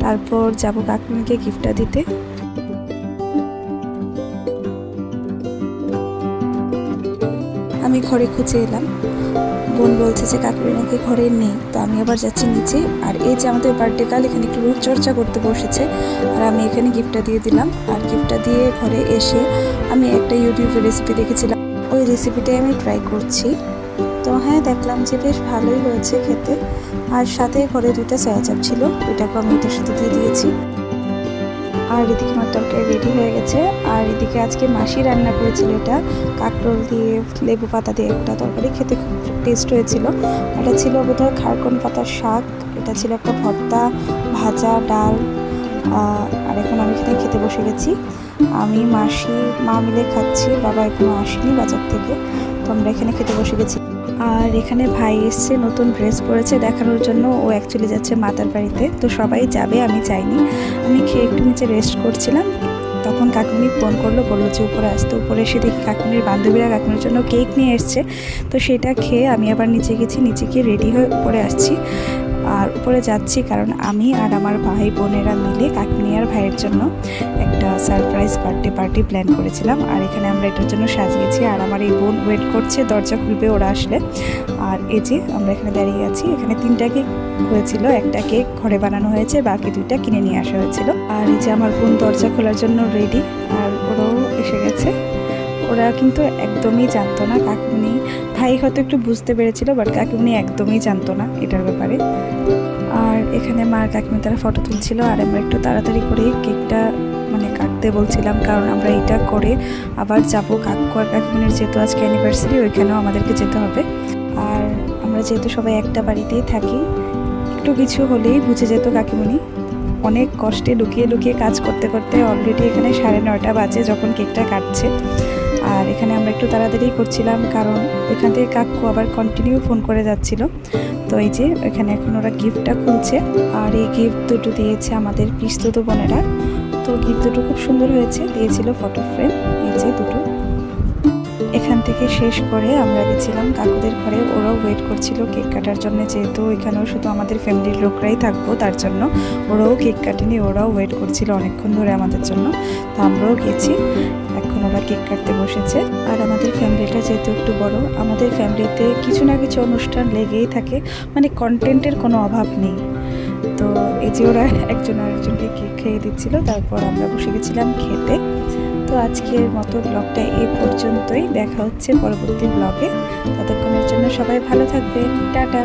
তারপর যাব কাকিমণিকে গিফটটা দিতে। আমি ঘরে খুঁজে এলাম, বোন বলছে যে কাকুরি নাকি ঘরে নেই, তো আমি আবার যাচ্ছি নিচে। আর এই যে আমাদের বার্থডে কাল এখানে একটু রূপচর্চা করতে বসেছে, আর আমি এখানে গিফটটা দিয়ে দিলাম। আর গিফটটা দিয়ে ঘরে এসে আমি একটা ইউটিউবে রেসিপি দেখেছিলাম, ওই রেসিপিটাই আমি ট্রাই করছি। তো হ্যাঁ, দেখলাম যে বেশ ভালোই হয়েছে খেতে। আর সাথে ঘরে 2টা সয়া চাপ ছিল, ওইটাকেও আমি এটার সাথে দিয়ে দিয়েছি। আর এদিকে আমার তরকারি রেডি হয়ে গেছে। আর এদিকে আজকে মাসি রান্না করেছিল, এটা কাঁকরোল দিয়ে লেবু পাতা দিয়ে একটা তরকারি, খেতে খুব টেস্ট হয়েছিল। এটা ছিল বোধহয় খারকন পাতার শাক, এটা ছিল একটা ভর্তা, ভাজা, ডাল। আর এখন আমি এখানে খেতে বসে গেছি। আমি মাসি মা মিলে খাচ্ছি, বাবা এখনো আসেনি বাজার থেকে, তো আমরা এখানে খেতে বসে গেছি। আর এখানে ভাই এসছে, নতুন ড্রেস পরেছে দেখানোর জন্য। ও অ্যাকচুয়ালি যাচ্ছে মাতার বাড়িতে, তো সবাই যাবে, আমি যাইনি। আমি খেয়ে একটু নিচে রেস্ট করছিলাম, তখন কাকিমণি ফোন করলো, বললো যে উপরে আসতে। উপরে এসে দেখি কাকিমণির বান্ধবীরা কাকিমণির জন্য কেক নিয়ে এসছে, তো সেটা খেয়ে আমি আবার নিচে গেছি। নিচে গিয়ে রেডি হয়ে উপরে আসছি। আর উপরে যাচ্ছি কারণ আমি আর আমার ভাই বোনেরা মিলে কাকিমণি আর ভাইয়ের জন্য একটা সারপ্রাইজ বার্থডে পার্টি প্ল্যান করেছিলাম। আর এখানে আমরা এটার জন্য সাজিয়েছি, আর আমার এই বোন ওয়েট করছে, দরজা খুলবে ওরা আসলে। আর এই যে আমরা এখানে দাঁড়িয়ে আছি। এখানে 3টা কেক হয়েছিল, একটা কেক ঘরে বানানো হয়েছে, বাকি 2টা কিনে নিয়ে আসা হয়েছিল। আর এই যে আমার বোন দরজা খোলার জন্য রেডি, আর ওরাও এসে গেছে। ওরা কিন্তু একদমই জানতো না, কাকিমণি ভাই হয়তো একটু বুঝতে পেরেছিল, বাট কাকিমণি একদমই জানতো না এটার ব্যাপারে। আর এখানে মার কাকিমণি তারা ফটো তুলছিল, আর আমরা একটু তাড়াতাড়ি করে কেকটা কাটতে বলছিলাম, কারণ আমরা এটা করে আবার যাবো কাকু আর কাকিমণির, যেহেতু আজকে অ্যানিভার্সারি, ওইখানেও আমাদেরকে যেতে হবে। আর আমরা যেহেতু সবাই একটা বাড়িতেই থাকি, একটু কিছু হলেই বুঝে যেত কাকিমণি। অনেক কষ্টে লুকিয়ে লুকিয়ে কাজ করতে করতে অলরেডি এখানে 9:30 বাজে যখন কেকটা কাটছে। আর এখানে আমরা একটু তাড়াতাড়ি করছিলাম, কারণ এখান থেকে কাকু আবার কন্টিনিউ ফোন করে যাচ্ছিল। তো এই যে এখানে এখন ওরা গিফটটা খুলছে, আর এই গিফট দুটো দিয়েছে আমাদের পিস্তত বোনেরা। তো গিফট দুটো খুব সুন্দর হয়েছে, দিয়েছিল ফটো ফ্রেম, এই যে দুটো। এখান থেকে শেষ করে আমরা গেছিলাম কাকুদের ঘরে, ওরাও ওয়েট করছিল কেক কাটার জন্য, যেহেতু এখানেও শুধু আমাদের ফ্যামিলির লোকরাই থাকবো, তার জন্য ওরাও কেক কাটেনি, ওরাও ওয়েট করছিল অনেকক্ষণ ধরে আমাদের জন্য। তো আমরাও গেছি, এখন ওরা কেক কাটতে বসেছে। আর আমাদের ফ্যামিলিটা যেহেতু একটু বড়, আমাদের ফ্যামিলিতে কিছু না কিছু অনুষ্ঠান লেগেই থাকে, কন্টেন্টের কোনো অভাব নেই। তো এই যে ওরা একজন আরেকজনকে কেক খেয়ে দিচ্ছিল, তারপর আমরা বসে গেছিলাম খেতে। তো আজকের মতো ব্লগটা এই পর্যন্তই, দেখা হচ্ছে পরবর্তী ব্লগে। ততক্ষণের জন্য সবাই ভালো থাকবেন, টাটা।